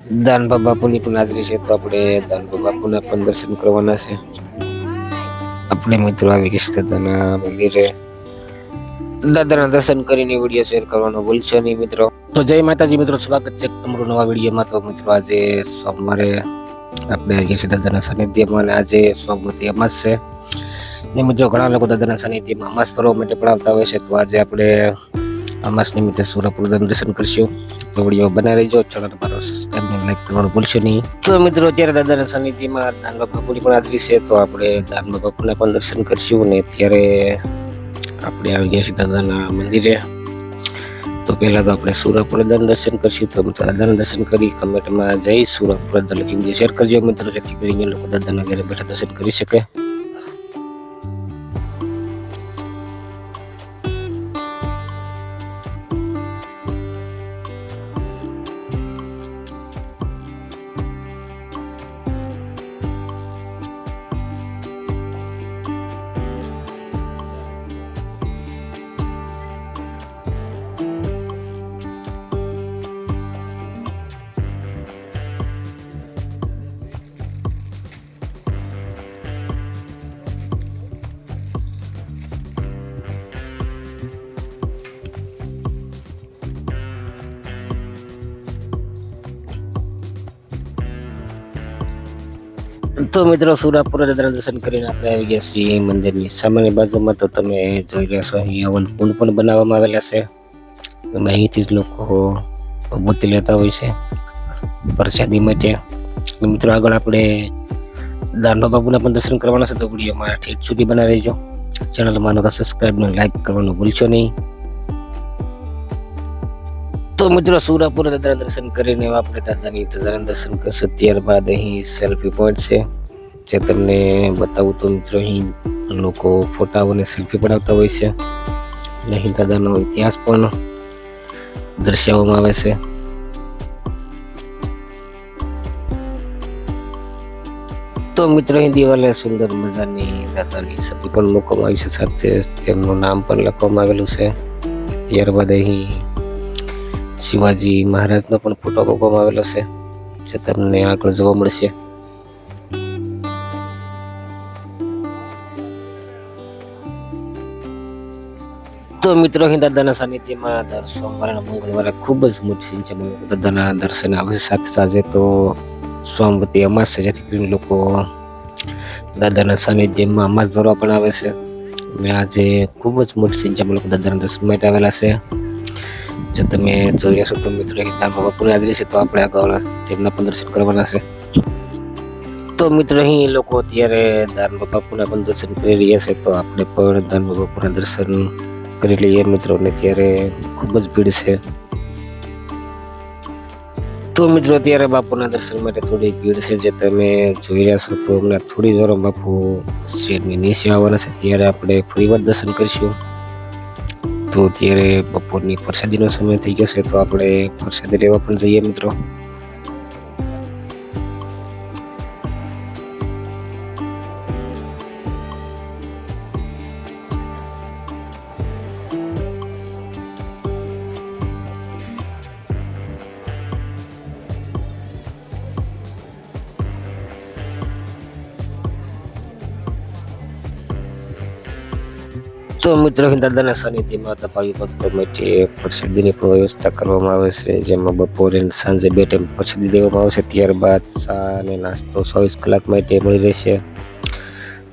દાનબા બાપુની પણ હાજરી છે, તો આપણે દાનબા બાપુના પણ દર્શન કરવાના છે. આપણે મિત્રો આવી ગયા દાદાના મંદિરે. દાદાના દર્શન કરીને વિડીયો શેર કરવાનો ભૂલશો નહીં મિત્રો. તો જય માતાજી મિત્રો, સ્વાગત છે તમારું નવા વિડીયોમાં. તો મિત્રો આજે સોમવારે આપણે આવી ગયા છીએ દાદાના સાનિધ્યમાં, અને આજે સોમવતી અમાસ છે. ને મિત્રો ઘણા લોકો દાદાના સાનિધ્યમાં અમાસ કરવા માટે પણ આવતા હોય છે. તો આજે આપણે અમાસ નિમિત્તે સૂર્યપૂર્ણ દર્શન કરશું. તો વિડીયો બનાવી રહેજો, ચેનલ પર સબસ્ક્રાઇબ લાઈક કરવાનું ભૂલશો નહીં. તો મિત્રો અત્યારે દાદાના સાનિધ્યમાં દાનબા બાપુની પણ હાજરી છે, તો આપણે દાનબા બાપુના પણ દર્શન કરશું. અને અત્યારે આપણે આવી ગયા છીએ દાદાના મંદિરે. તો પહેલા તો આપણે સૂર્યપૂર્ણ દર્શન કરશું. તો મિત્રો દાદાના દર્શન કરી કમેન્ટમાં જય સૂર્યપૂર્ણ લખીને શેર કરજો મિત્રો, જેથી કરીને લોકો દાદાના ઘરે બેઠા દર્શન કરી શકે. તો મિત્રો સૂર્યપૂર્ણ દાદાના દર્શન કરીને આપણે આવી ગયા છીએ મંદિરની સામેની બાજુમાં. તો તમે જોઈ રહ્યા છો અહીં હવન કુંડ પણ બનાવવામાં આવેલા છે. અને અહીંથી જ લોકો ભભૂતિ લેતા હોય છે પ્રસાદી માટે. મિત્રો આગળ આપણે દાનબા બાપુના પણ દર્શન કરવાના છે. તો વિડીયોમાં ઠેઠ સુધી બનાવી રહેજો. ચેનલમાં નવા સબસ્ક્રાઇબ અને લાઈક કરવાનું ભૂલશો નહીં. તો મિત્રો સૂર્યપૂર્ણ દાદાના દર્શન કરીને આપણે દાદાની દાદાના દર્શન કરશું. ત્યારબાદ અહીં સેલ્ફી પોઈન્ટ છે, જે તમને બતાવું. તો મિત્રો અહીં લોકો ફોટાઓને સેલ્ફી પડાવતા હોય છે. અને અહીં દાદાનો ઇતિહાસ પણ દર્શાવવામાં આવે છે. તો મિત્રો અહીં દિવાલે સુંદર મજાની દાદાની છબી પણ મૂકવામાં આવી છે, સાથે તેમનું નામ પણ લખવામાં આવેલું છે. ત્યારબાદ અહીં શિવાજી મહારાજનો પણ ફોટો મૂકવામાં આવેલો છે, જે તમને આગળ જોવા મળશે. તો મિત્રો અહીં દાદાના સાનિધ્યમાં દર સોમવારે અને મંગળવારે ખૂબ જ મોટી સંખ્યામાં દાદાના દર્શન આવે છે. સાથે સાથે તો સોમવતી અમાસ છે, જેથી કરીને લોકો દાદાના સાનિધ્યમાં અમાસ ભરવા પણ આવે છે. અને આજે ખૂબ જ મોટી સંખ્યામાં લોકો દાદાના દર્શન માટે આવેલા છે, જે તમે જોઈ રહ્યા છો. તો મિત્રો દાનબા બાપુની હાજરી છે, તો આપણે આગળ તેમના પણ દર્શન કરવાના છે. તો મિત્રો અહીં લોકો અત્યારે દાનબા બાપુના પણ દર્શન કરી રહ્યા છે, તો આપણે પણ દાનબા બાપુના દર્શન કરી લઈએ મિત્રો. ને ત્યારે ખૂબ જ ભીડ છે. તો મિત્રો અત્યારે બાપુના દર્શન માટે થોડી ભીડ છે, જે તમે જોઈ રહ્યા છો. તો હમણાં થોડી વાર બાપુ શેરની નીચે આવવાના છે, ત્યારે આપણે ફરીવાર દર્શન કરીશું. તો અત્યારે બપોરની પ્રસાદીનો સમય થઈ ગયો છે, તો આપણે પ્રસાદી લેવા પણ જઈએ મિત્રો. તો મિત્રો દાદાના સાનિધ્યમાં તપાવી ભક્તો માટે પ્રસાદીની પણ વ્યવસ્થા કરવામાં આવે છે, જેમાં બપોરે સાંજે 2 ટાઈમ પ્રસાદી દેવામાં આવે છે. ત્યારબાદ ચા અને નાસ્તો 24 કલાક માટે મળી રહેશે.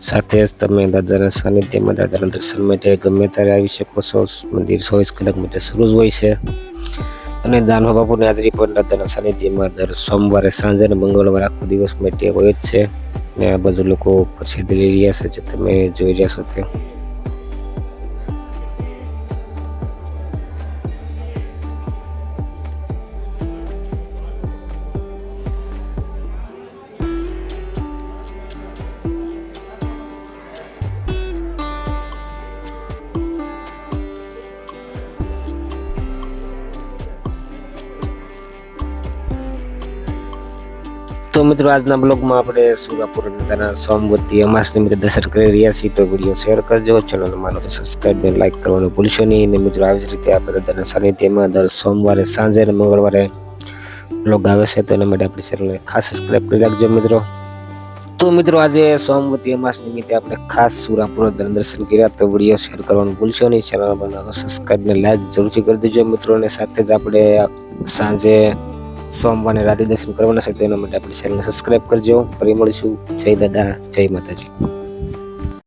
સાથે જ તમે દાદાના સાનિધ્યમાં દાદાના દર્શન માટે ગમે ત્યારે આવી શકો છો. મંદિર 24 કલાક માટે શરૂ જ હોય છે. અને દાનબા બાપુની હાજરી પણ દાદાના સાનિધ્યમાં દર સોમવારે સાંજે અને મંગળવારે આખો દિવસ માટે હોય જ છે. અને આ બાજુ લોકો પ્રસાદી લઈ રહ્યા છે, જે તમે જોઈ રહ્યા છો તે. તો મિત્રો આજના બ્લોગમાં આપણે સૂર્યપૂર્ણ દાદાના સોમવતી અમાસ નિમિત્તે દર્શન કરી રહ્યા છીએ. તો વિડીયો શેર કરજો, ચેનલમાં તો સબસ્ક્રાઇબ અને લાઈક કરવાનું ભૂલશો નહીં. અને મિત્રો આવી જ રીતે આપણે દાદાના સાનિધ્યમાં દર સોમવારે સાંજે અને મંગળવારે બ્લોગ આવે છે તો એના માટે આપણી ચેનલને ખાસ સબસ્ક્રાઇબ કરી રાખજો મિત્રો. તો મિત્રો આજે સોમવતી અમાસ નિમિત્તે આપણે ખાસ સુરાપુર દર્શન કર્યા. તો વિડીયો શેર કરવાનું ભૂલશો નહીં. ચેનલ બનાવો સબસ્ક્રાઇબ ને લાઈક જરૂરથી કરી દેજો મિત્રો. અને સાથે જ આપણે સાંજે સોમવારે રાત્રે દર્શન કરવાના છે તો એના માટે આપણી ચેનલને સબસ્ક્રાઇબ કરજો. ફરી મળીશું. જય દાદા, જય માતાજી.